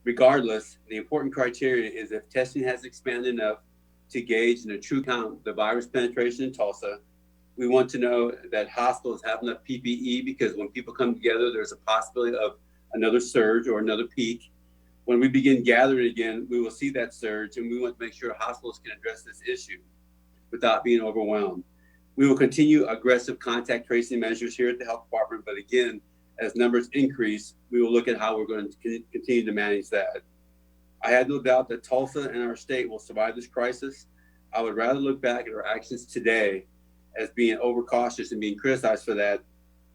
Regardless, the important criteria is if testing has expanded enough to gauge in a true count the virus penetration in Tulsa. We want to know that hospitals have enough PPE because when people come together, there's a possibility of another surge or another peak. When we begin gathering again, we will see that surge, and we want to make sure hospitals can address this issue without being overwhelmed. We will continue aggressive contact tracing measures here at the health department, but again, as numbers increase, we will look at how we're going to continue to manage that. I have no doubt that Tulsa and our state will survive this crisis. I would rather look back at our actions today as being overcautious and being criticized for that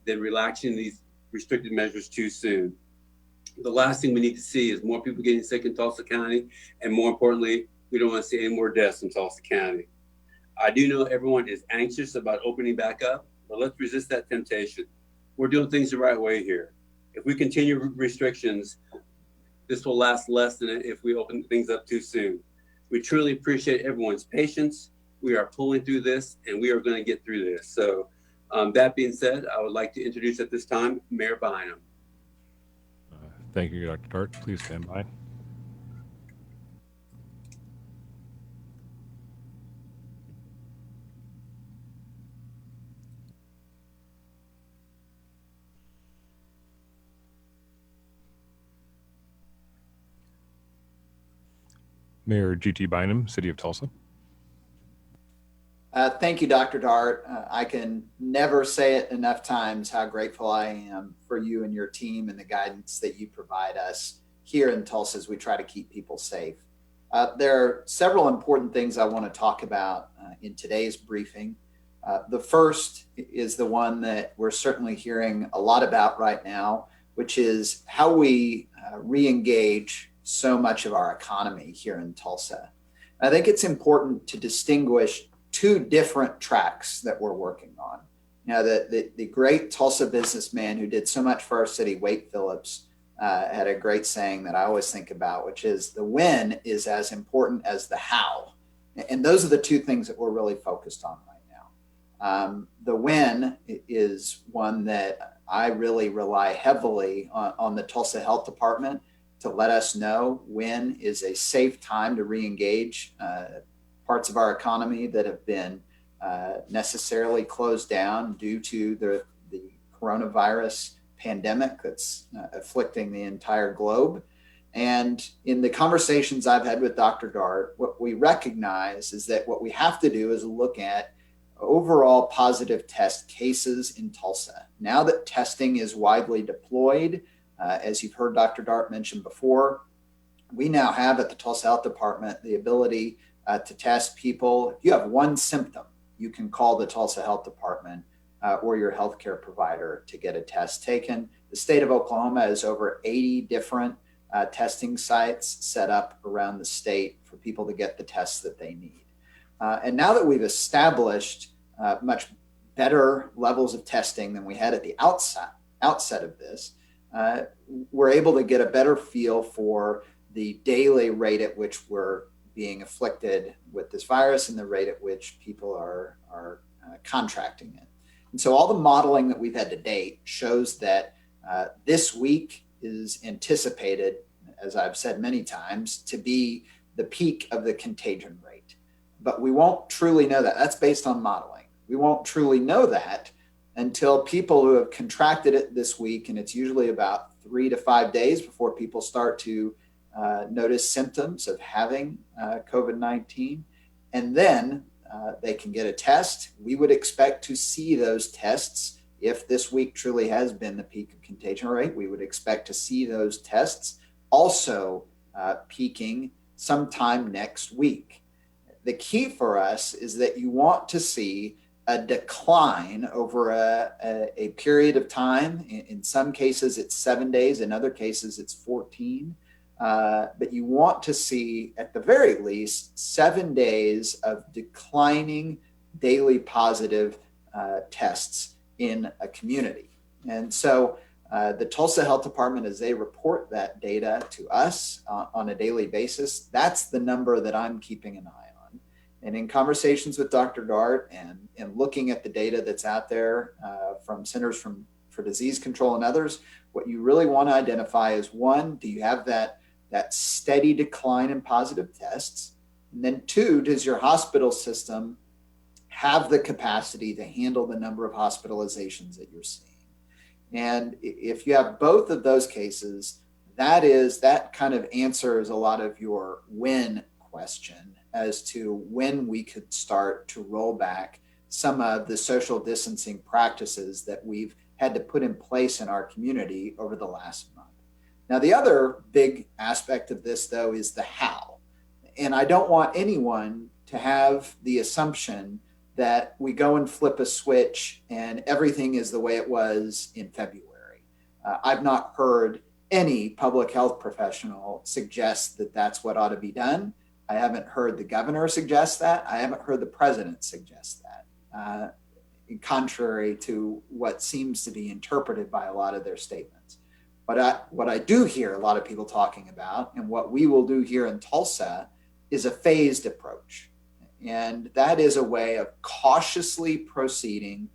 than relaxing these restricted measures too soon. The last thing we need to see is more people getting sick in Tulsa County, and more importantly, we don't want to see any more deaths in Tulsa County. I do know everyone is anxious about opening back up, but let's resist that temptation. We're doing things the right way here. If we continue restrictions, this will last less than if we open things up too soon. We truly appreciate everyone's patience. We are pulling through this, and we are going to get through this. So that being said, I would like to introduce at this time Mayor Bynum. Thank you, Dr. Dart. Please stand by. Mayor G.T. Bynum, City of Tulsa. Thank you, Dr. Dart. I can never say it enough times how grateful I am for you and your team and the guidance that you provide us here in Tulsa as we try to keep people safe. There are several important things I want to talk about in today's briefing. The first is the one that we're certainly hearing a lot about right now, which is how we re-engage so much of our economy here in Tulsa. I think it's important to distinguish two different tracks that we're working on. Now, the great Tulsa businessman who did so much for our city, Wade Phillips, had a great saying that I always think about, which is the when is as important as the how. And those are the two things that we're really focused on right now. The when is one that I really rely heavily on the Tulsa Health Department to let us know when is a safe time to re-engage parts of our economy that have been necessarily closed down due to the coronavirus pandemic that's afflicting the entire globe. And in the conversations I've had with Dr. Dart, what we recognize is that what we have to do is look at overall positive test cases in Tulsa. Now that testing is widely deployed, as you've heard Dr. Dart mention before, we now have at the Tulsa Health Department the ability to test people. If you have one symptom, you can call the Tulsa Health Department or your healthcare provider to get a test taken. The state of Oklahoma has over 80 different testing sites set up around the state for people to get the tests that they need. And now that we've established much better levels of testing than we had at the outset of this, we're able to get a better feel for the daily rate at which we're being afflicted with this virus and the rate at which people are contracting it. And so all the modeling that we've had to date shows that this week is anticipated, as I've said many times, to be the peak of the contagion rate. But we won't truly know that. That's based on modeling. We won't truly know that until people who have contracted it this week, and it's usually about 3 to 5 days before people start to notice symptoms of having COVID-19, and then they can get a test. We would expect to see those tests. If this week truly has been the peak of contagion rate, we would expect to see those tests also peaking sometime next week. The key for us is that you want to see a decline over a period of time. In some cases, it's 7 days. In other cases, it's 14. But you want to see, at the very least, 7 days of declining daily positive tests in a community. And so the Tulsa Health Department, as they report that data to us on a daily basis, that's the number that I'm keeping an eye on. And in conversations with Dr. Dart and looking at the data that's out there from Centers for Disease Control and others, what you really want to identify is, one, do you have that that steady decline in positive tests? And then 2, does your hospital system have the capacity to handle the number of hospitalizations that you're seeing? And if you have both of those cases, that kind of answers a lot of your when question as to when we could start to roll back some of the social distancing practices that we've had to put in place in our community over the last month. Now, the other big aspect of this, though, is the how. And I don't want anyone to have the assumption that we go and flip a switch and everything is the way it was in February. I've not heard any public health professional suggest that that's what ought to be done. I haven't heard the governor suggest that. I haven't heard the president suggest that, contrary to what seems to be interpreted by a lot of their statements. But what I do hear a lot of people talking about, and what we will do here in Tulsa, is a phased approach. And that is a way of cautiously proceeding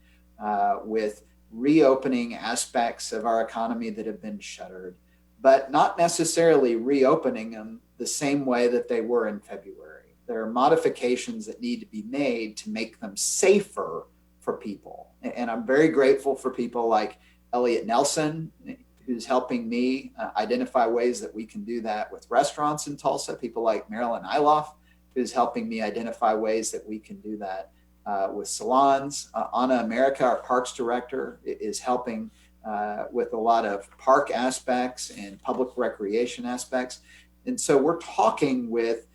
with reopening aspects of our economy that have been shuttered, but not necessarily reopening them the same way that they were in February. There are modifications that need to be made to make them safer for people. And I'm very grateful for people like Elliot Nelson, who's helping me identify ways that we can do that with restaurants in Tulsa, people like Marilyn Iloff, who's helping me identify ways that we can do that with salons. Anna America, our parks director, is helping with a lot of park aspects and public recreation aspects. And so we're talking with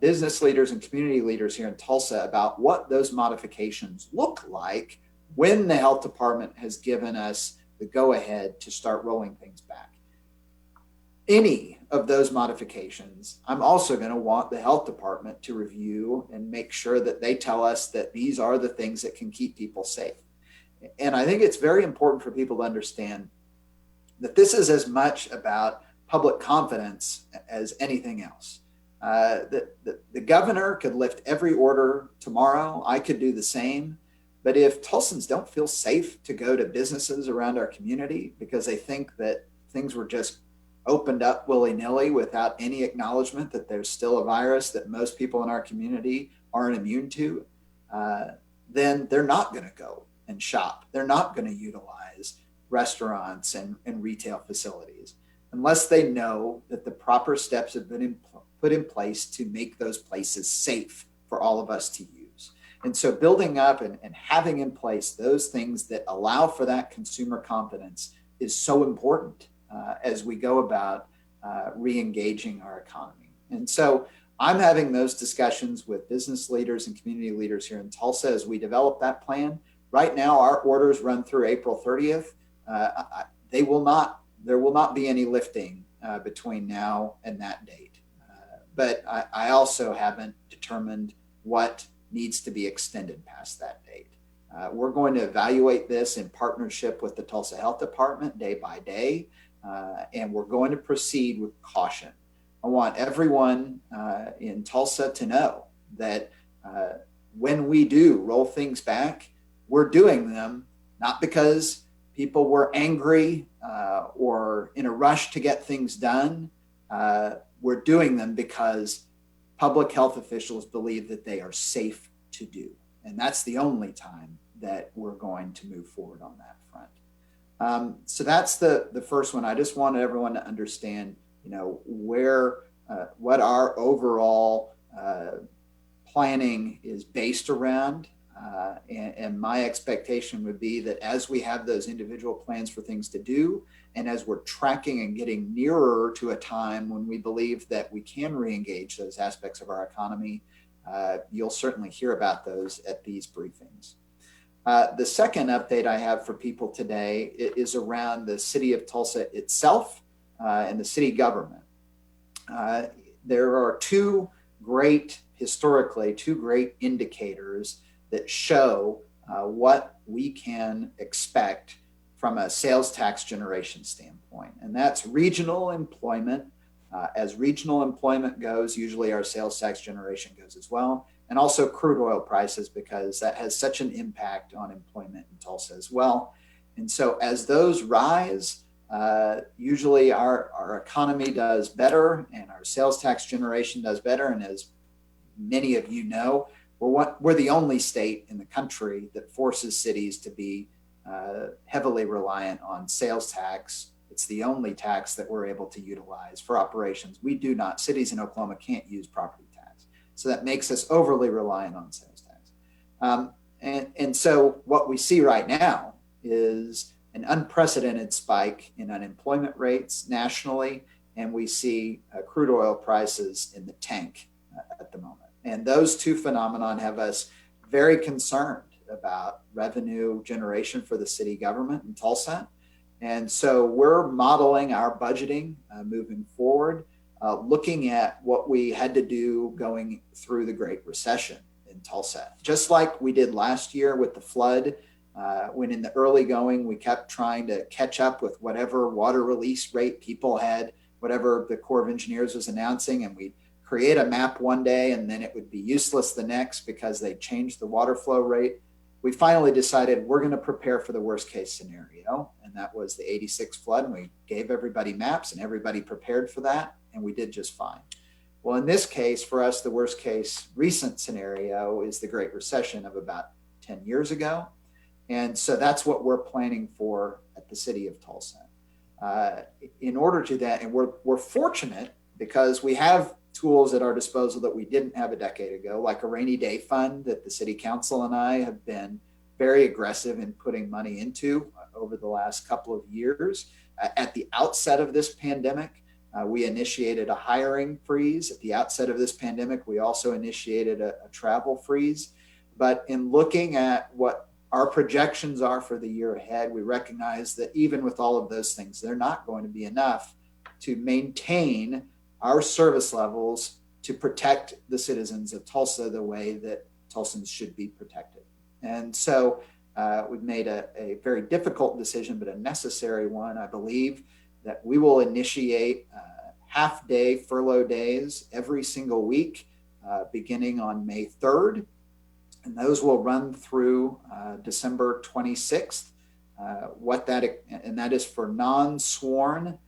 business leaders and community leaders here in Tulsa about what those modifications look like when the health department has given us the go-ahead to start rolling things back. Any of those modifications, I'm also going to want the health department to review and make sure that they tell us that these are the things that can keep people safe. And I think it's very important for people to understand that this is as much about public confidence as anything else. The governor could lift every order tomorrow. I could do the same. But if Tulsans don't feel safe to go to businesses around our community because they think that things were just opened up willy-nilly without any acknowledgement that there's still a virus that most people in our community aren't immune to, then they're not going to go and shop. They're not going to utilize restaurants and retail facilities unless they know that the proper steps have been put in place to make those places safe for all of us to use. And so building up and having in place those things that allow for that consumer confidence is so important as we go about re-engaging our economy. And so I'm having those discussions with business leaders and community leaders here in Tulsa as we develop that plan. Right now, our orders run through April 30th. There will not be any lifting between now and that date. But I also haven't determined what needs to be extended past that date. We're going to evaluate this in partnership with the Tulsa Health Department day by day, and we're going to proceed with caution. I want everyone in Tulsa to know that when we do roll things back, we're doing them not because people were angry or in a rush to get things done. We're doing them because public health officials believe that they are safe to do. And that's the only time that we're going to move forward on that front. So that's the first one. I just wanted everyone to understand, what our overall planning is based around. And my expectation would be that as we have those individual plans for things to do, and as we're tracking and getting nearer to a time when we believe that we can re-engage those aspects of our economy, you'll certainly hear about those at these briefings. The second update I have for people today is around the city of Tulsa itself and the city government. There are two great indicators that show what we can expect from a sales tax generation standpoint. And that's regional employment. As regional employment goes, usually our sales tax generation goes as well. And also crude oil prices, because that has such an impact on employment in Tulsa as well. And so as those rise, usually our economy does better and our sales tax generation does better. And as many of you know, we're the only state in the country that forces cities to be heavily reliant on sales tax. It's the only tax that we're able to utilize for operations. We do not, cities in Oklahoma can't use property tax. So that makes us overly reliant on sales tax. And so what we see right now is an unprecedented spike in unemployment rates nationally, and we see crude oil prices in the tank at the moment. And those two phenomenon have us very concerned about revenue generation for the city government in Tulsa. And so we're modeling our budgeting moving forward, looking at what we had to do going through the Great Recession in Tulsa. Just like we did last year with the flood, when in the early going, we kept trying to catch up with whatever water release rate people had, whatever the Corps of Engineers was announcing, and we'd create a map one day and then it would be useless the next because they changed the water flow rate. We finally decided we're going to prepare for the worst case scenario, and that was the 86 flood. And we gave everybody maps and everybody prepared for that, and we did just fine. Well, in this case, for us, the worst case recent scenario is the Great Recession of about 10 years ago. And so that's what we're planning for at the city of Tulsa. In order to that, and we're fortunate because we have tools at our disposal that we didn't have a decade ago, like a rainy day fund that the city council and I have been very aggressive in putting money into over the last couple of years. At the outset of this pandemic, we initiated a hiring freeze. At the outset of this pandemic, we also initiated a travel freeze. But in looking at what our projections are for the year ahead, we recognize that even with all of those things, they're not going to be enough to maintain our service levels to protect the citizens of Tulsa the way that Tulsans should be protected. And so we've made a very difficult decision, but a necessary one, I believe, that we will initiate half-day furlough days every single week, beginning on May 3rd. And those will run through December 26th. And that is for non-sworn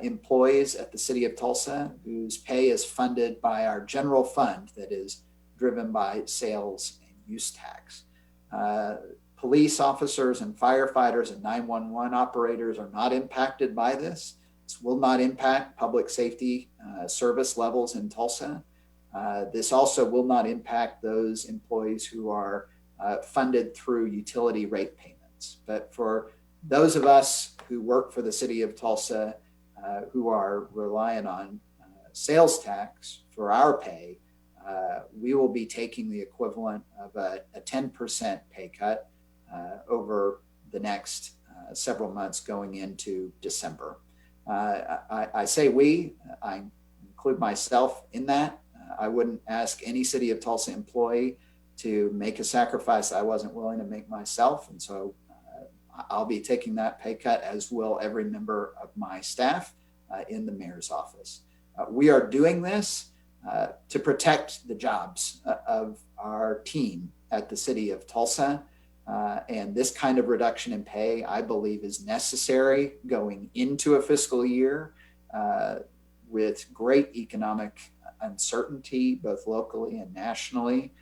employees at the city of Tulsa whose pay is funded by our general fund that is driven by sales and use tax. Police officers and firefighters and 911 operators are not impacted by this. This will not impact public safety service levels in Tulsa. This also will not impact those employees who are funded through utility rate payments. But for those of us who work for the city of Tulsa, who are reliant on sales tax for our pay, we will be taking the equivalent of a 10% pay cut over the next several months going into December. I say we, I include myself in that. I wouldn't ask any city of Tulsa employee to make a sacrifice I wasn't willing to make myself. And so I'll be taking that pay cut, as will every member of my staff in the mayor's office. We are doing this to protect the jobs of our team at the city of Tulsa. And this kind of reduction in pay, I believe, is necessary going into a fiscal year with great economic uncertainty, both locally and nationally.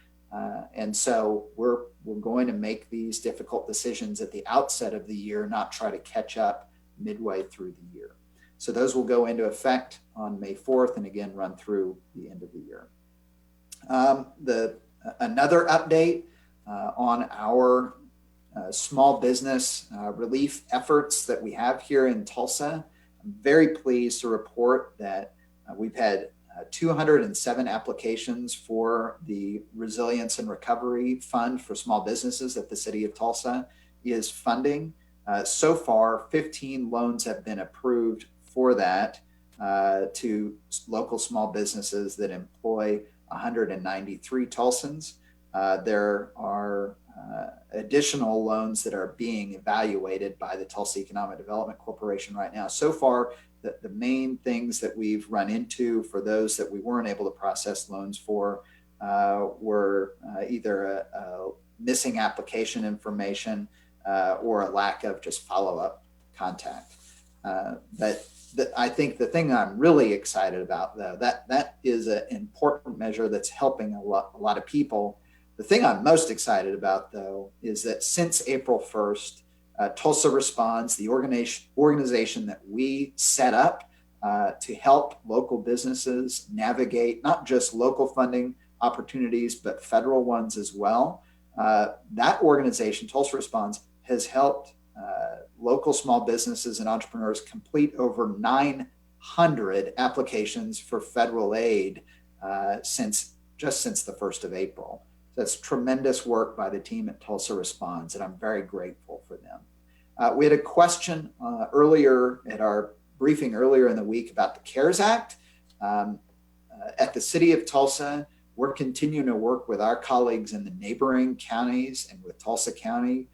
And so we're going to make these difficult decisions at the outset of the year, not try to catch up midway through the year. So those will go into effect on May 4th and again run through the end of the year. Another update on our small business relief efforts that we have here in Tulsa. I'm very pleased to report that we've had 207 applications for the Resilience and Recovery Fund for small businesses that the city of Tulsa is funding. So far, 15 loans have been approved for that to local small businesses that employ 193 Tulsans. There are additional loans that are being evaluated by the Tulsa Economic Development Corporation right now. So far, the main things that we've run into for those that we weren't able to process loans for were either a missing application information or a lack of just follow-up contact. But I think the thing I'm really excited about, though, that is an important measure that's helping a lot of people. The thing I'm most excited about, though, is that since April 1st, Tulsa Responds, the organization that we set up to help local businesses navigate not just local funding opportunities, but federal ones as well. That organization, Tulsa Responds, has helped local small businesses and entrepreneurs complete over 900 applications for federal aid since the 1st of April. That's tremendous work by the team at Tulsa Responds, and I'm very grateful for them. We had a question earlier at our briefing earlier in the week about the CARES Act. At the city of Tulsa, we're continuing to work with our colleagues in the neighboring counties and with Tulsa County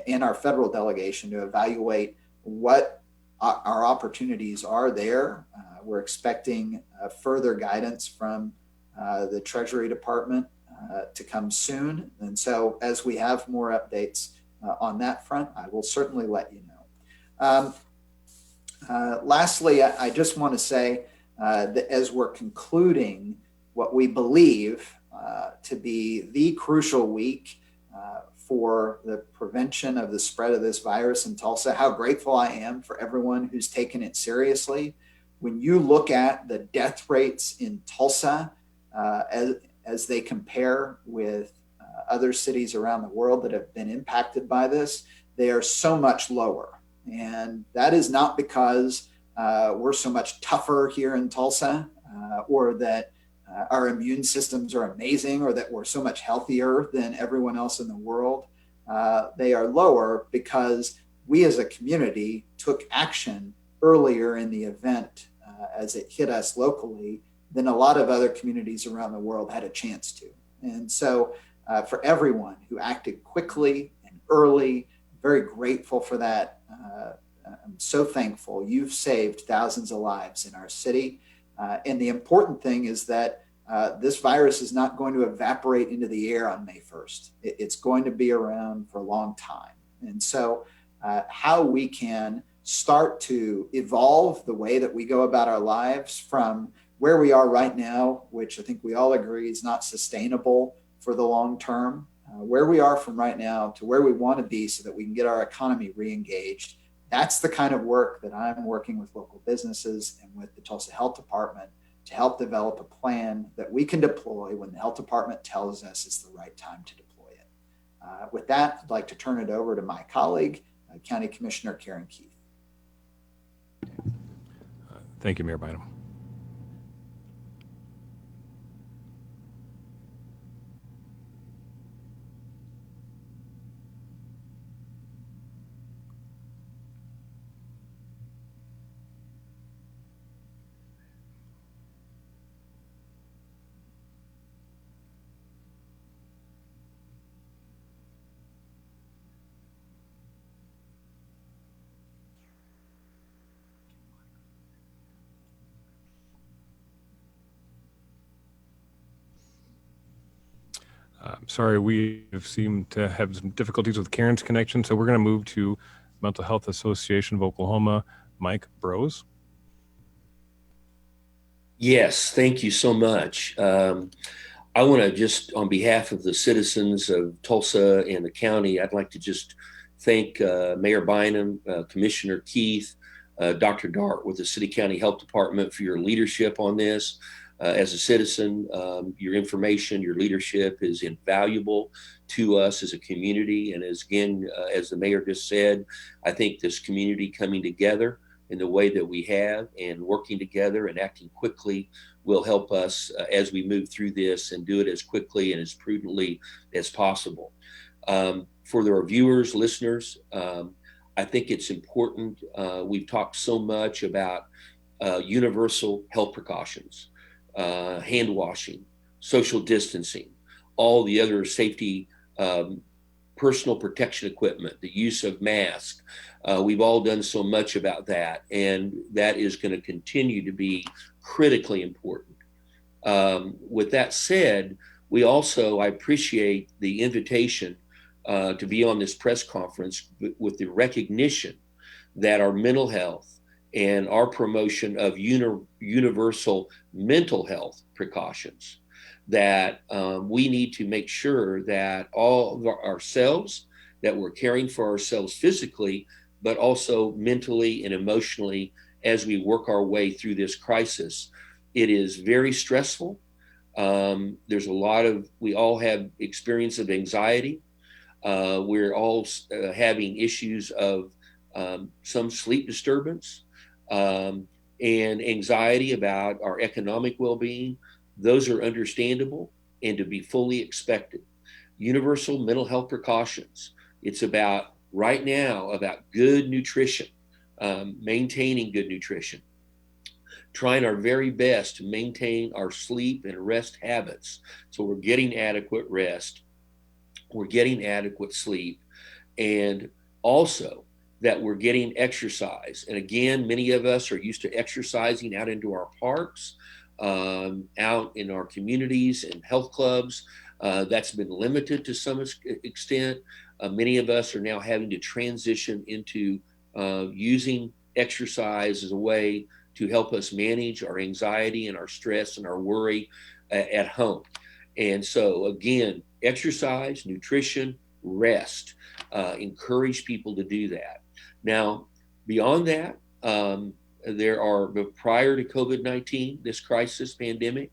in our federal delegation to evaluate what our opportunities are there. We're expecting further guidance from the Treasury Department to come soon. And so as we have more updates on that front, I will certainly let you know. Lastly, I just want to say that as we're concluding what we believe to be the crucial week for the prevention of the spread of this virus in Tulsa, how grateful I am for everyone who's taken it seriously. When you look at the death rates in Tulsa as they compare with other cities around the world that have been impacted by this, they are so much lower. And that is not because we're so much tougher here in Tulsa or that our immune systems are amazing or that we're so much healthier than everyone else in the world. They are lower because we as a community took action earlier in the event as it hit us locally than a lot of other communities around the world had a chance to. And so for everyone who acted quickly and early, very grateful for that. I'm so thankful. You've saved thousands of lives in our city. And the important thing is that this virus is not going to evaporate into the air on May 1st. It's going to be around for a long time. And so how we can start to evolve the way that we go about our lives from where we are right now, which I think we all agree is not sustainable for the long term, where we are from right now to where we want to be so that we can get our economy re-engaged. That's the kind of work that I'm working with local businesses and with the Tulsa Health Department to help develop a plan that we can deploy when the health department tells us it's the right time to deploy it. With that, I'd like to turn it over to my colleague, County Commissioner Karen Keith. Thank you, Mayor Bynum. Sorry, we have seemed to have some difficulties with Karen's connection, so we're going to move to Mental Health Association of Oklahoma, Mike Brose. Yes, thank you so much. I want to just, on behalf of the citizens of Tulsa and the county, I'd like to just thank Mayor Bynum, Commissioner Keith, Dr. Dart with the City County Health Department for your leadership on this. As a citizen, your information, your leadership is invaluable to us as a community. And as the mayor just said, I think this community coming together in the way that we have and working together and acting quickly will help us as we move through this and do it as quickly and as prudently as possible. For our viewers, listeners, I think it's important. We've talked so much about universal health precautions. Hand washing, social distancing, all the other safety, personal protection equipment, the use of masks. We've all done so much about that, and that is going to continue to be critically important. With that said, I appreciate the invitation to be on this press conference with the recognition that our mental health and our promotion of universal mental health precautions, that we need to make sure that all of ourselves, that we're caring for ourselves physically, but also mentally and emotionally as we work our way through this crisis. It is very stressful. There's a lot of, we all have experience of anxiety. We're all having issues of some sleep disturbance and anxiety about our economic well-being. Those are understandable and to be fully expected. Universal mental health precautions. It's about right now about good nutrition, maintaining good nutrition, trying our very best to maintain our sleep and rest habits. So we're getting adequate rest, we're getting adequate sleep, and also that we're getting exercise. And again, many of us are used to exercising out into our parks, out in our communities and health clubs. That's been limited to some extent. Many of us are now having to transition into using exercise as a way to help us manage our anxiety and our stress and our worry at home. And so again, exercise, nutrition, rest, encourage people to do that. Now, beyond that, there are, prior to COVID-19, this crisis pandemic,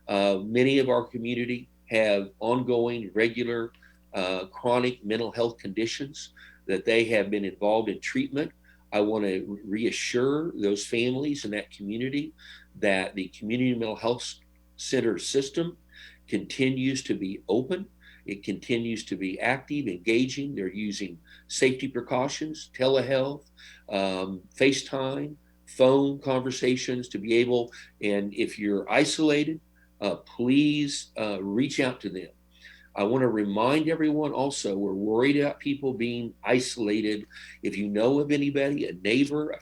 many of our community have ongoing, regular, chronic mental health conditions that they have been involved in treatment. I want to reassure those families in that community that the community mental health center system continues to be open. It continues to be active, engaging. They're using safety precautions, telehealth, FaceTime, phone conversations to be able, and if you're isolated, please reach out to them. I want to remind everyone also, we're worried about people being isolated. If you know of anybody, a neighbor, a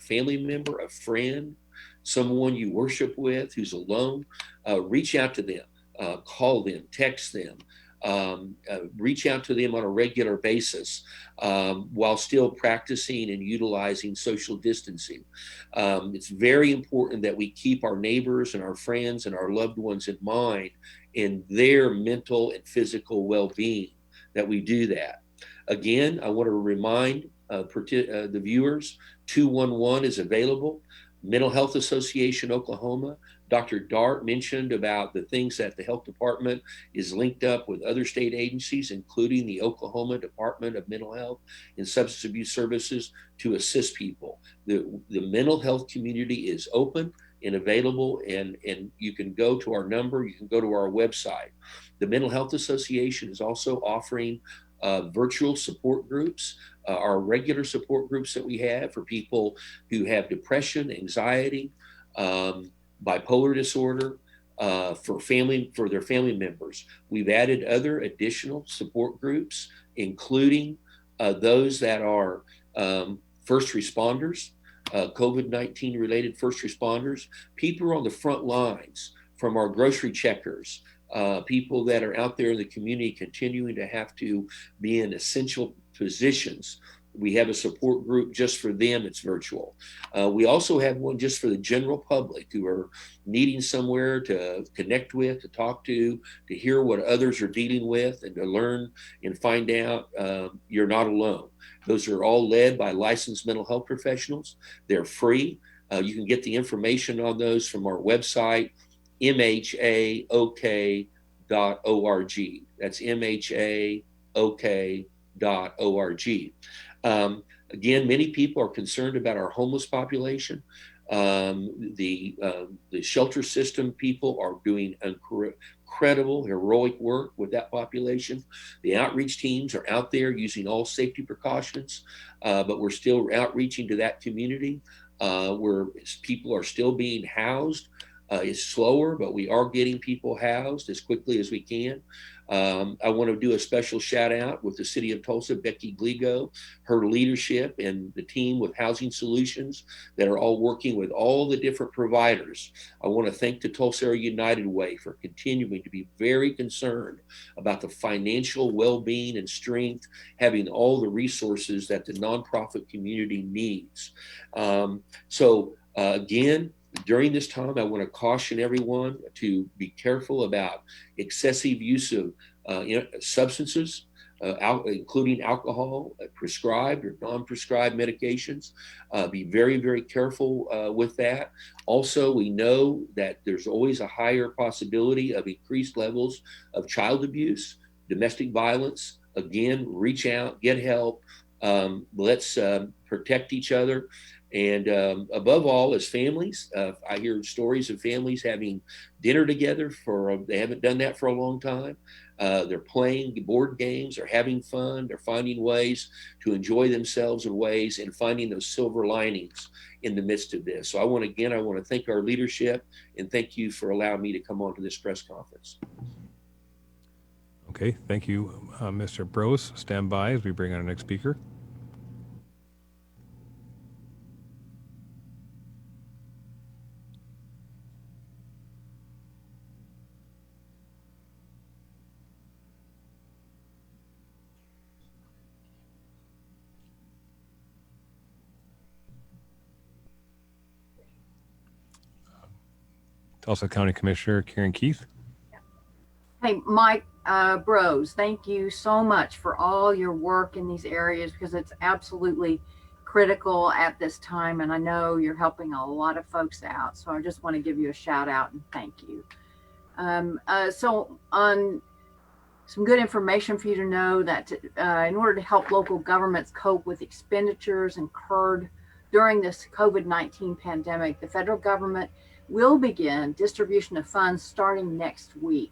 family member, a friend, someone you worship with who's alone, reach out to them, call them, text them, reach out to them on a regular basis while still practicing and utilizing social distancing. It's very important that we keep our neighbors and our friends and our loved ones in mind in their mental and physical well-being, that we do that. Again, I want to remind the viewers, 211 is available. Mental Health Association Oklahoma. Dr. Dart mentioned about the things that the health department is linked up with other state agencies, including the Oklahoma Department of Mental Health and Substance Abuse Services, to assist people. The mental health community is open and available, and you can go to our number, you can go to our website. The Mental Health Association is also offering virtual support groups, our regular support groups that we have for people who have depression, anxiety, bipolar disorder, for their family members. We've added other additional support groups, including those that are first responders, COVID-19 related first responders, people who are on the front lines, from our grocery checkers, people that are out there in the community continuing to have to be in essential positions. We have a support group just for them. It's virtual. We also have one just for the general public who are needing somewhere to connect with, to talk to hear what others are dealing with, and to learn and find out you're not alone. Those are all led by licensed mental health professionals. They're free. You can get the information on those from our website, mhaok.org. That's mhaok.org. Again, many people are concerned about our homeless population. The shelter system people are doing incredible, heroic work with that population. The outreach teams are out there using all safety precautions, but we're still outreaching to that community where people are still being housed is slower, but we are getting people housed as quickly as we can. I want to do a special shout out with the city of Tulsa, Becky Gligo, her leadership and the team with Housing Solutions that are all working with all the different providers. I want to thank the Tulsa Area United Way for continuing to be very concerned about the financial well-being and strength, having all the resources that the nonprofit community needs. Again, during this time, I want to caution everyone to be careful about excessive use of substances, including alcohol, prescribed or non-prescribed medications. Be very, very careful with that. Also, we know that there's always a higher possibility of increased levels of child abuse, domestic violence. Again, reach out, get help. Let's protect each other. And above all, as families, I hear stories of families having dinner together they haven't done that for a long time. They're playing board games, they're having fun, they're finding ways to enjoy themselves in ways and finding those silver linings in the midst of this. So I want to thank our leadership and thank you for allowing me to come on to this press conference. Okay, thank you, Mr. Brose. Stand by as we bring on our next speaker. Tulsa County Commissioner Karen Keith. Hey, Mike Brose, thank you so much for all your work in these areas because it's absolutely critical at this time. And I know you're helping a lot of folks out. So I just want to give you a shout out and thank you. So on some good information for you to know that in order to help local governments cope with expenditures incurred during this COVID-19 pandemic, the federal government will begin distribution of funds starting next week.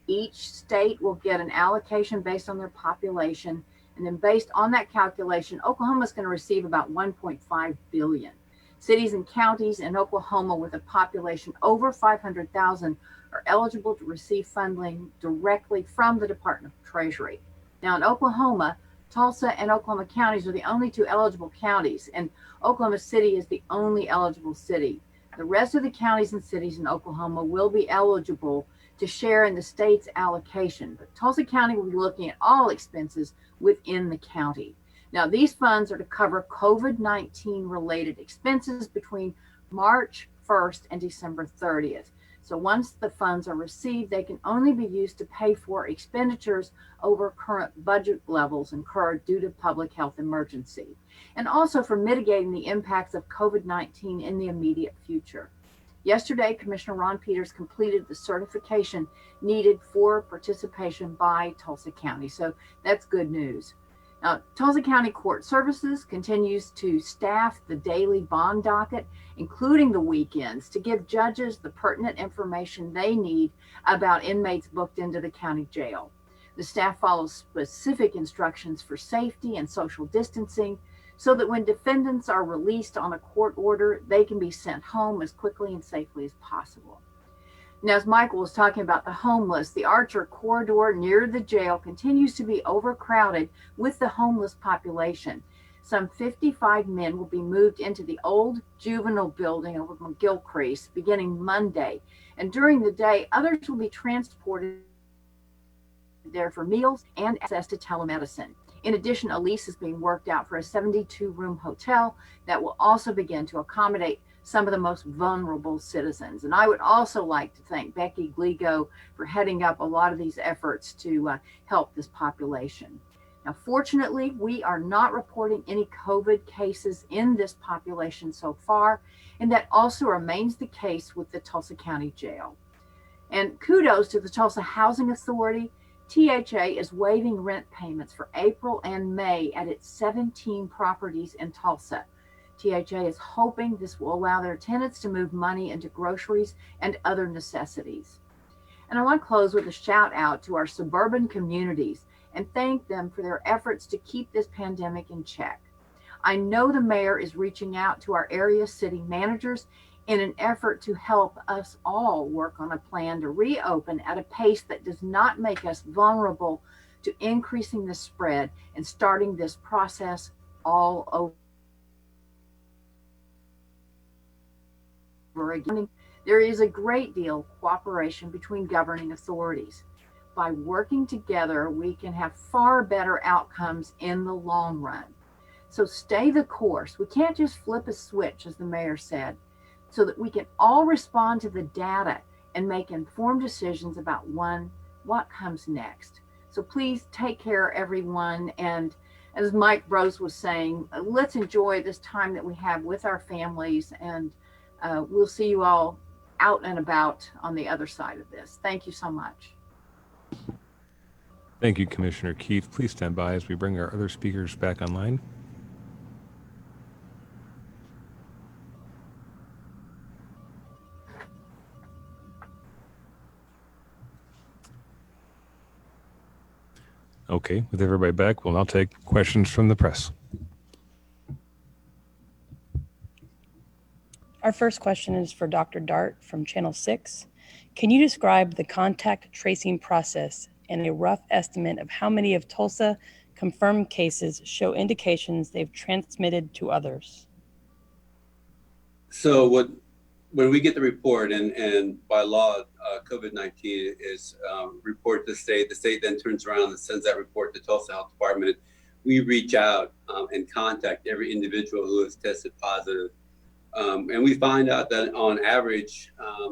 Each state will get an allocation based on their population, and then based on that calculation, Oklahoma is going to receive about $1.5 billion. Cities and counties in Oklahoma with a population over 500,000 are eligible to receive funding directly from the Department of Treasury. Now in Oklahoma, Tulsa and Oklahoma counties are the only two eligible counties, and Oklahoma City is the only eligible city. The rest of the counties and cities in Oklahoma will be eligible to share in the state's allocation, but Tulsa County will be looking at all expenses within the county. Now, these funds are to cover COVID-19 related expenses between March 1st and December 30th. So once the funds are received, they can only be used to pay for expenditures over current budget levels incurred due to public health emergency, and also for mitigating the impacts of COVID-19 in the immediate future. Yesterday, Commissioner Ron Peters completed the certification needed for participation by Tulsa County. So that's good news. Now, Tulsa County Court Services continues to staff the daily bond docket, including the weekends, to give judges the pertinent information they need about inmates booked into the county jail. The staff follows specific instructions for safety and social distancing so that when defendants are released on a court order, they can be sent home as quickly and safely as possible. Now, as Michael was talking about the homeless, the Archer corridor near the jail continues to be overcrowded with the homeless population. Some 55 men will be moved into the old juvenile building over McGilcrease beginning Monday. And during the day, others will be transported there for meals and access to telemedicine. In addition, a lease is being worked out for a 72-room hotel that will also begin to accommodate some of the most vulnerable citizens. And I would also like to thank Becky Gligo for heading up a lot of these efforts to help this population. Now, fortunately, we are not reporting any COVID cases in this population so far, and that also remains the case with the Tulsa County Jail. And kudos to the Tulsa Housing Authority. THA is waiving rent payments for April and May at its 17 properties in Tulsa. THA is hoping this will allow their tenants to move money into groceries and other necessities. And I want to close with a shout out to our suburban communities and thank them for their efforts to keep this pandemic in check. I know the mayor is reaching out to our area city managers in an effort to help us all work on a plan to reopen at a pace that does not make us vulnerable to increasing the spread and starting this process all over again. There is a great deal of cooperation between governing authorities. By working together, we can have far better outcomes in the long run. So stay the course. We can't just flip a switch, as the mayor said, so that we can all respond to the data and make informed decisions about what comes next. So please take care, everyone. And as Mike Brose was saying, let's enjoy this time that we have with our families, and we'll see you all out and about on the other side of this. Thank you so much. Thank you, Commissioner Keith. Please stand by as we bring our other speakers back online. Okay, with everybody back, we'll now take questions from the press. Our first question is for Dr. Dart from Channel 6. Can you describe the contact tracing process and a rough estimate of how many of Tulsa confirmed cases show indications they've transmitted to others? So when we get the report, and by law, COVID-19 is reported to the state then turns around and sends that report to Tulsa Health Department. We reach out and contact every individual who has tested positive. And we find out that on average,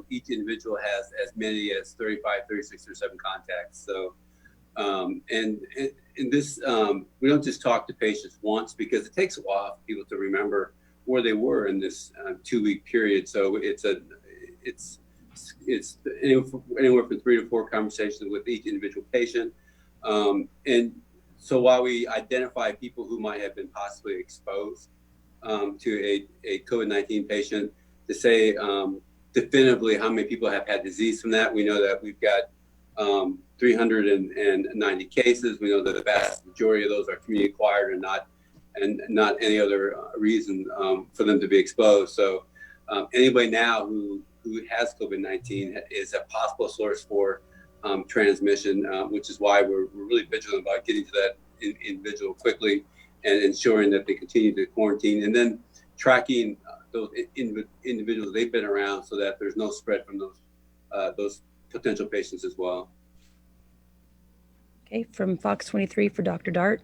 each individual has as many as 35, 36, or 7 contacts. So, and in this, we don't just talk to patients once, because it takes a while for people to remember where they were in this 2-week period. So it's anywhere from 3 to 4 conversations with each individual patient. And so while we identify people who might have been possibly exposed to a COVID-19 patient, to say definitively how many people have had disease from that, we know that we've got 390 cases. We know that the vast majority of those are community acquired and not any other reason for them to be exposed. So anybody now who has COVID-19 is a possible source for transmission, which is why we're really vigilant about getting to that individual quickly and ensuring that they continue to quarantine, and then tracking those individuals they've been around, so that there's no spread from those potential patients as well. Okay, from Fox 23 for Dr. Dart.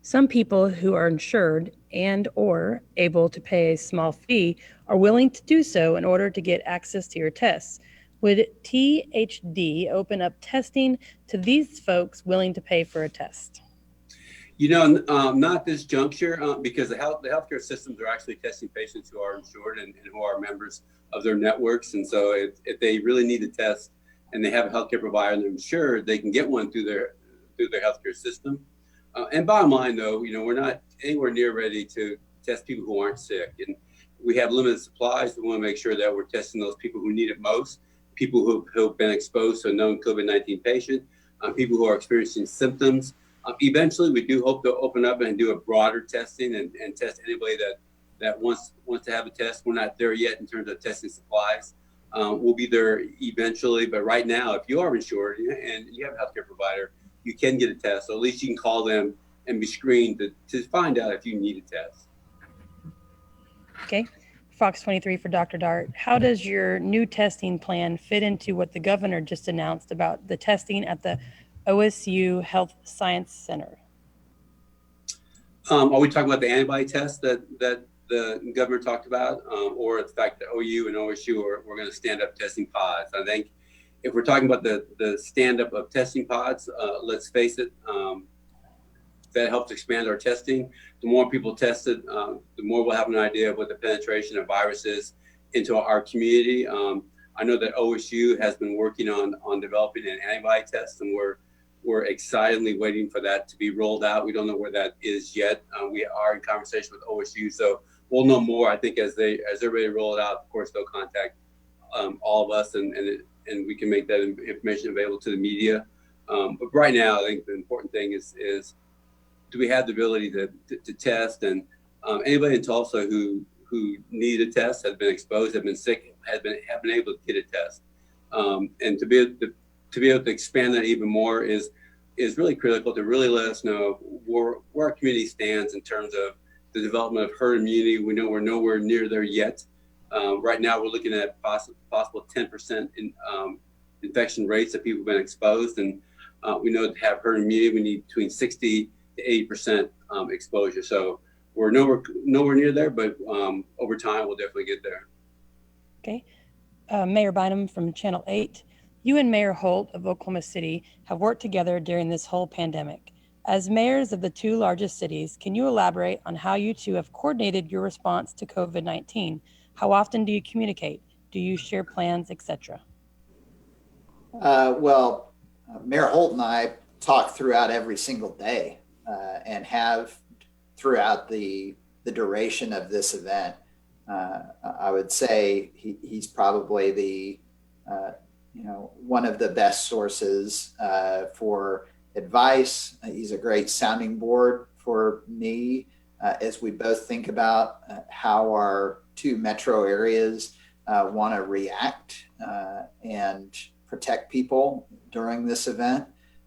Some people who are insured and or able to pay a small fee are willing to do so in order to get access to your tests. Would THD open up testing to these folks willing to pay for a test? You know, not this juncture, because the healthcare systems are actually testing patients who are insured and who are members of their networks. And so if they really need a test and they have a healthcare provider and they're insured, they can get one through their healthcare system. And bottom line, though, you know, we're not anywhere near ready to test people who aren't sick. And we have limited supplies. We want to make sure that we're testing those people who need it most, people who've been exposed to a known COVID-19 patient, people who are experiencing symptoms. Eventually, we do hope to open up and do a broader testing and test anybody that wants to have a test. We're not there yet in terms of testing supplies. We'll be there eventually, but right now, if you are insured and you have a healthcare provider, you can get a test. So at least you can call them and be screened to find out if you need a test. Okay, Fox 23 for Dr. Dart. How does your new testing plan fit into what the governor just announced about the testing at the OSU Health Science Center? Are we talking about the antibody test that the governor talked about, or the fact that OU and OSU we're going to stand up testing pods? I think if we're talking about the stand up of testing pods, let's face it, that helps expand our testing. The more people tested, the more we'll have an idea of what the penetration of virus is into our community. I know that OSU has been working on developing an antibody test, and we're excitedly waiting for that to be rolled out. We don't know where that is yet. We are in conversation with OSU, so we'll know more. I think as they're ready to roll it out, of course they'll contact all of us, and we can make that information available to the media. But right now, I think the important thing is do we have the ability to test? And anybody in Tulsa who who need a test, have been exposed, have been sick, have been able to get a test. And to be able to expand that even more is really critical to really let us know where our community stands in terms of the development of herd immunity. We know we're nowhere near there yet. Right now, we're looking at possible 10% infection rates of people who've been exposed, and we know to have herd immunity, we need between 60 to 80% exposure. So we're nowhere near there, but over time, we'll definitely get there. Okay. Mayor Bynum from Channel 8. You and Mayor Holt of Oklahoma City have worked together during this whole pandemic. As mayors of the two largest cities, can you elaborate on how you two have coordinated your response to COVID-19? How often do you communicate? Do you share plans, etc.? Mayor Holt and I talk throughout every single day and have throughout the duration of this event. I would say he's probably the one of the best sources for advice. He's a great sounding board for me as we both think about how our two metro areas want to react and protect people during this event.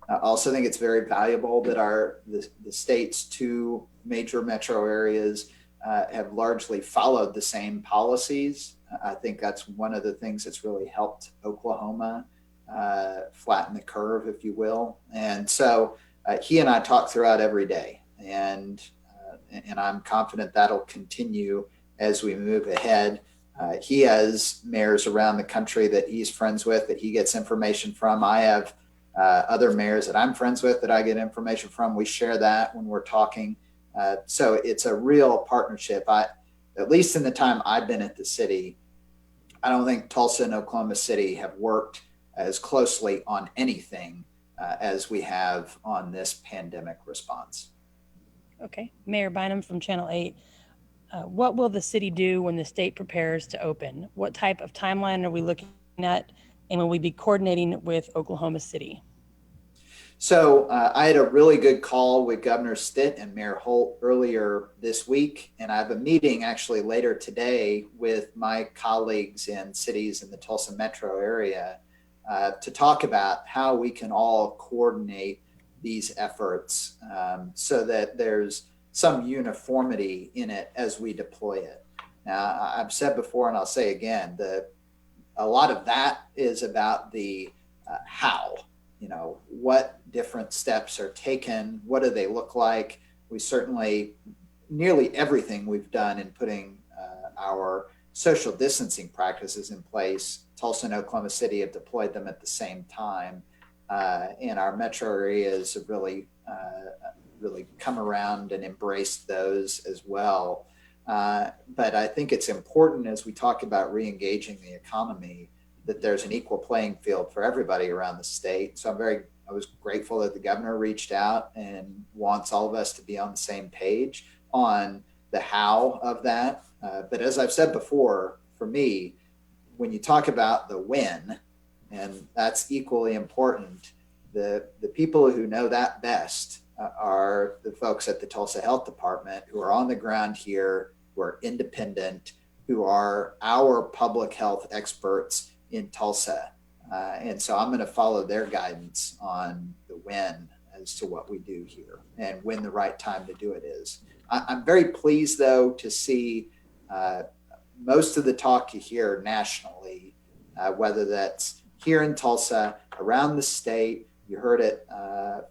I also think it's very valuable that the state's two major metro areas have largely followed the same policies. I think that's one of the things that's really helped Oklahoma flatten the curve, if you will. And so he and I talk throughout every day, and I'm confident that'll continue as we move ahead. He has mayors around the country that he's friends with, that he gets information from. I have other mayors that I'm friends with that I get information from. We share that when we're talking. So it's a real partnership. At least in the time I've been at the city, I don't think Tulsa and Oklahoma City have worked as closely on anything as we have on this pandemic response. Okay. Mayor Bynum from Channel 8. What will the city do when the state prepares to open? What type of timeline are we looking at? And will we be coordinating with Oklahoma City? So I had a really good call with Governor Stitt and Mayor Holt earlier this week, and I have a meeting actually later today with my colleagues in cities in the Tulsa metro area to talk about how we can all coordinate these efforts so that there's some uniformity in it as we deploy it. Now, I've said before, and I'll say again, a lot of that is about the how. What different steps are taken? What do they look like? We certainly, nearly everything we've done in putting our social distancing practices in place, Tulsa and Oklahoma City have deployed them at the same time. And our metro areas have really come around and embraced those as well. But I think it's important as we talk about re-engaging the economy that there's an equal playing field for everybody around the state. So I was grateful that the governor reached out and wants all of us to be on the same page on the how of that. But as I've said before, for me, when you talk about the when, and that's equally important, the people who know that best are the folks at the Tulsa Health Department who are on the ground here, who are independent, who are our public health experts in Tulsa. And so I'm going to follow their guidance on the when as to what we do here and when the right time to do it is. I'm very pleased, though, to see most of the talk you hear nationally, whether that's here in Tulsa, around the state. You heard it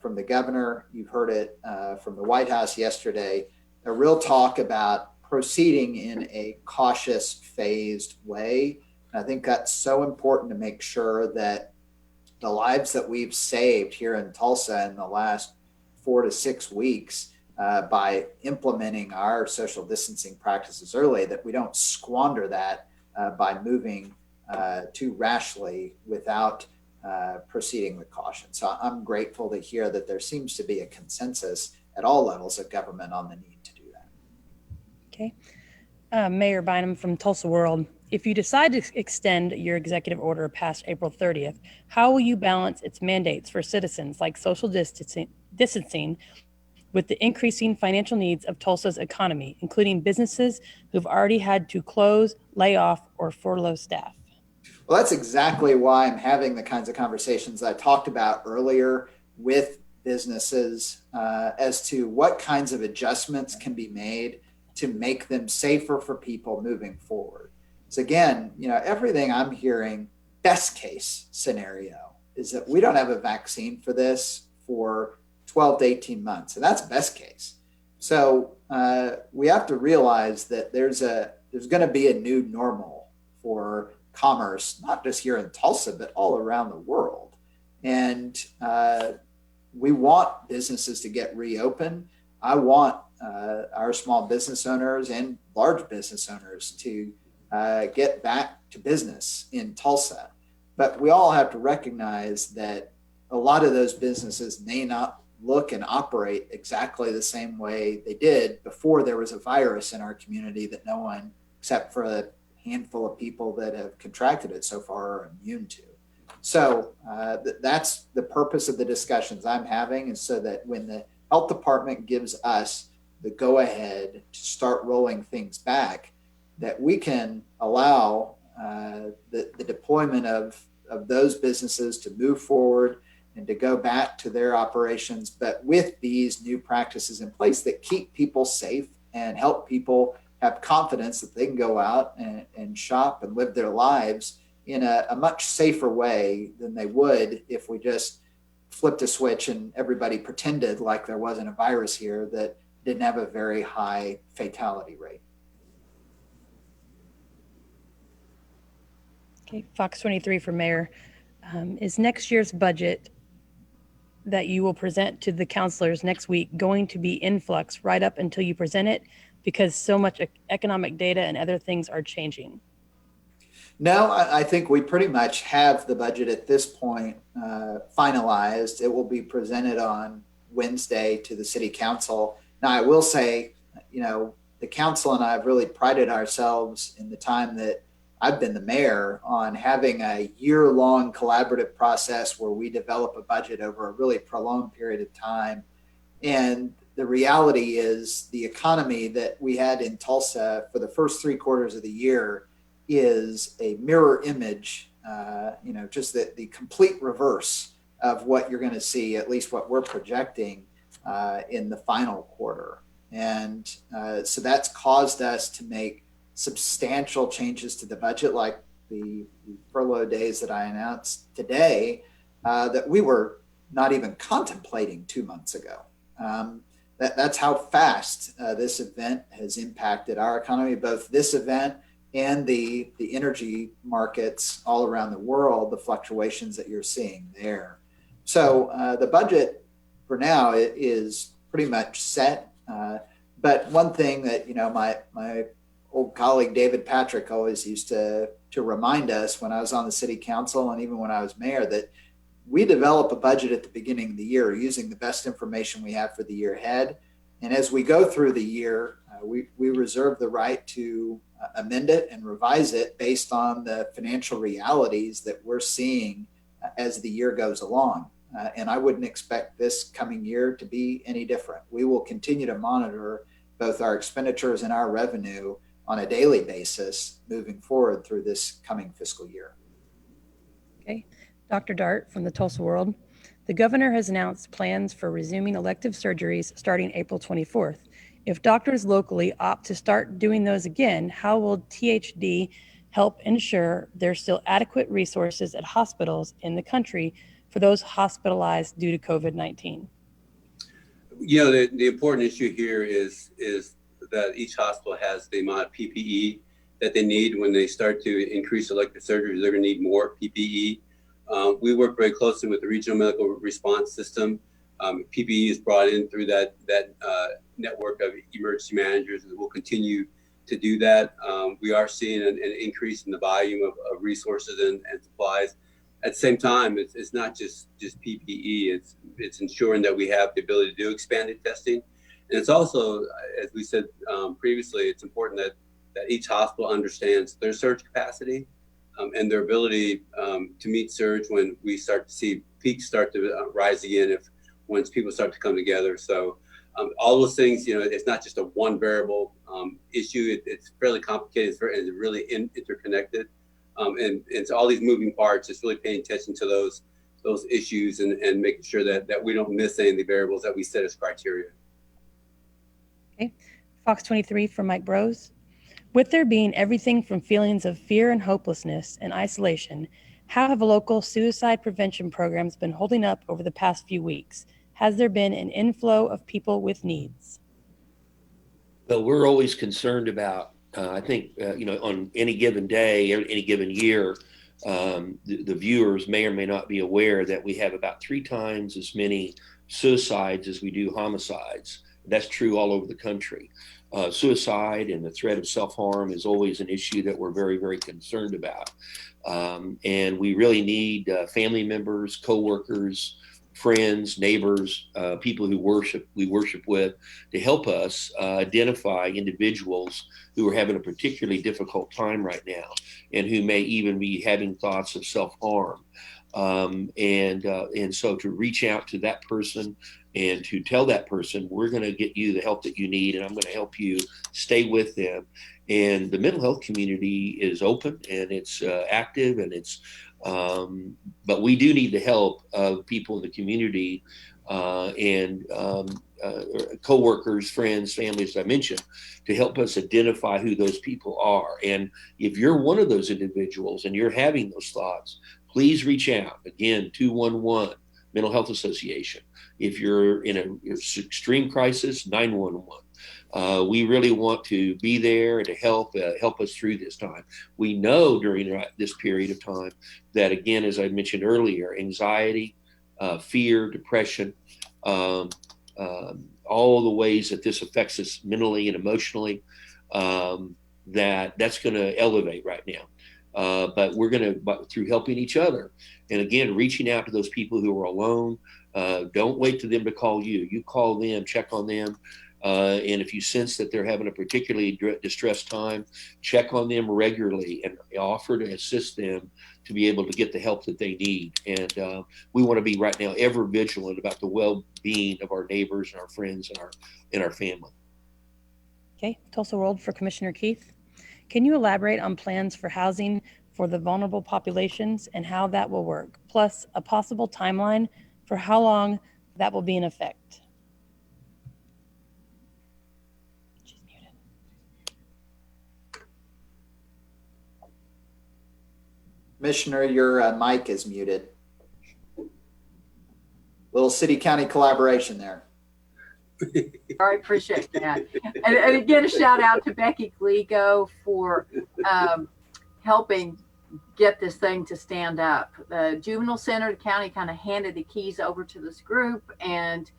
from the governor. You've heard it from the White House yesterday. A real talk about proceeding in a cautious, phased way. I think that's so important to make sure that the lives that we've saved here in Tulsa in the last 4 to 6 weeks by implementing our social distancing practices early, that we don't squander that by moving too rashly without proceeding with caution. So I'm grateful to hear that there seems to be a consensus at all levels of government on the need to do that. Okay. Mayor Bynum from Tulsa World. If you decide to extend your executive order past April 30th, how will you balance its mandates for citizens like social distancing with the increasing financial needs of Tulsa's economy, including businesses who've already had to close, lay off, or furlough staff? Well, that's exactly why I'm having the kinds of conversations I talked about earlier with businesses as to what kinds of adjustments can be made to make them safer for people moving forward. So again, everything I'm hearing, best case scenario is that we don't have a vaccine for this for 12 to 18 months, and that's best case. So we have to realize that there's going to be a new normal for commerce, not just here in Tulsa, but all around the world. And we want businesses to get reopened. I want our small business owners and large business owners to get back to business in Tulsa. But we all have to recognize that a lot of those businesses may not look and operate exactly the same way they did before there was a virus in our community that no one, except for a handful of people that have contracted it so far, are immune to. So that's the purpose of the discussions I'm having, is so that when the health department gives us the go ahead to start rolling things back, that we can allow the deployment of those businesses to move forward and to go back to their operations, but with these new practices in place that keep people safe and help people have confidence that they can go out and shop and live their lives in a much safer way than they would if we just flipped a switch and everybody pretended like there wasn't a virus here that didn't have a very high fatality rate. Okay, Fox 23 for Mayor. Is next year's budget that you will present to the counselors next week going to be in flux right up until you present it, because so much economic data and other things are changing? No, I think we pretty much have the budget at this point finalized. It will be presented on Wednesday to the city council. Now, I will say, the council and I have really prided ourselves in the time that I've been the mayor on having a year-long collaborative process where we develop a budget over a really prolonged period of time. And the reality is the economy that we had in Tulsa for the first 3 quarters of the year is a mirror image, just the complete reverse of what you're going to see, at least what we're projecting in the final quarter. And so that's caused us to make substantial changes to the budget, like the furlough days that I announced today, that we were not even contemplating 2 months ago. That's how fast this event has impacted our economy, both this event and the energy markets all around the world, the fluctuations that you're seeing there. So the budget for now is pretty much set. But one thing that, my old colleague David Patrick always used to remind us when I was on the city council and even when I was mayor, that we develop a budget at the beginning of the year using the best information we have for the year ahead. And as we go through the year, we reserve the right to amend it and revise it based on the financial realities that we're seeing as the year goes along. And I wouldn't expect this coming year to be any different. We will continue to monitor both our expenditures and our revenue on a daily basis moving forward through this coming fiscal year. Okay. Dr. Dart from the Tulsa World. The governor has announced plans for resuming elective surgeries starting April 24th. If doctors locally opt to start doing those again, how will THD help ensure there's still adequate resources at hospitals in the country for those hospitalized due to COVID-19? The important issue here is that each hospital has the amount of PPE that they need. When they start to increase elective surgeries, they're going to need more PPE. We work very closely with the regional medical response system. PPE is brought in through that network of emergency managers, and we'll continue to do that. We are seeing an increase in the volume of resources and supplies. At the same time, it's not just PPE. It's ensuring that we have the ability to do expanded testing. And it's also, as we said previously, it's important that each hospital understands their surge capacity and their ability to meet surge when we start to see peaks start to rise again once people start to come together. So All those things, it's not just a one variable issue. It's fairly complicated. It's really interconnected. And so all these moving parts, just really paying attention to those issues and making sure that we don't miss any of the variables that we set as criteria. Okay. Fox 23 from Mike Bros. With there being everything from feelings of fear and hopelessness and isolation, how have local suicide prevention programs been holding up over the past few weeks? Has there been an inflow of people with needs? Well, we're always concerned about, I think, on any given day, any given year, the viewers may or may not be aware that we have about 3 times as many suicides as we do homicides. That's true all over the country. Suicide and the threat of self-harm is always an issue that we're very, very concerned about. And we really need family members, coworkers, friends, neighbors, people who we worship with, to help us identify individuals who are having a particularly difficult time right now and who may even be having thoughts of self-harm. And so to reach out to that person and to tell that person, we're going to get you the help that you need, and I'm going to help you stay with them. And the mental health community is open and it's active, and it's but we do need the help of people in the community and coworkers, friends, families, as I mentioned, to help us identify who those people are. And if you're one of those individuals and you're having those thoughts, please reach out. Again, 211 Mental Health Association. If you're in an extreme crisis, 911. We really want to be there to help us through this time. We know during this period of time that, again, as I mentioned earlier, anxiety, fear, depression, all the ways that this affects us mentally and emotionally, that's going to elevate right now. But we're going to, through helping each other, and again, reaching out to those people who are alone. Don't wait for them to call you. You call them, check on them. And if you sense that they're having a particularly distressed time, check on them regularly and offer to assist them to be able to get the help that they need. And we want to be right now ever vigilant about the well-being of our neighbors and our friends and our family. Okay, Tulsa World for Commissioner Keith. Can you elaborate on plans for housing for the vulnerable populations and how that will work, plus a possible timeline for how long that will be in effect? She's muted. Commissioner, your mic is muted. Little city-county collaboration there. I appreciate that. And again, a shout out to Becky Gligo for helping get this thing to stand up. The juvenile center, the county kind of handed the keys over to this group, and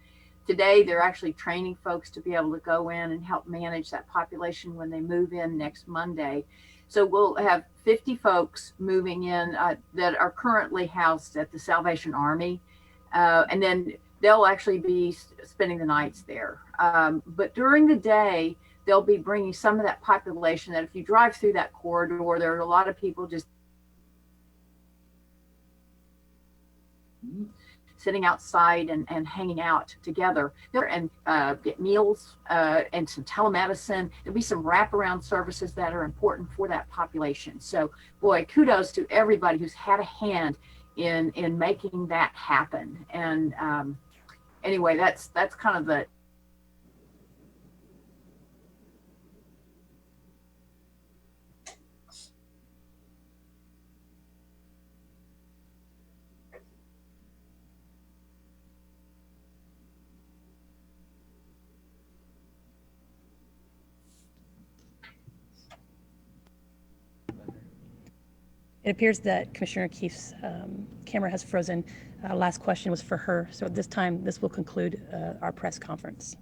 today they're actually training folks to be able to go in and help manage that population when they move in next Monday. So we'll have 50 folks moving in that are currently housed at the Salvation Army, and then they'll actually be spending the nights there. But during the day, they'll be bringing some of that population that if you drive through that corridor, there are a lot of people just sitting outside and hanging out together and get meals and some telemedicine. There'll be some wraparound services that are important for that population. So boy, kudos to everybody who's had a hand in making that happen. And anyway, that's kind of the It appears that Commissioner Keith's camera has frozen. Last question was for her. So at this time, this will conclude our press conference.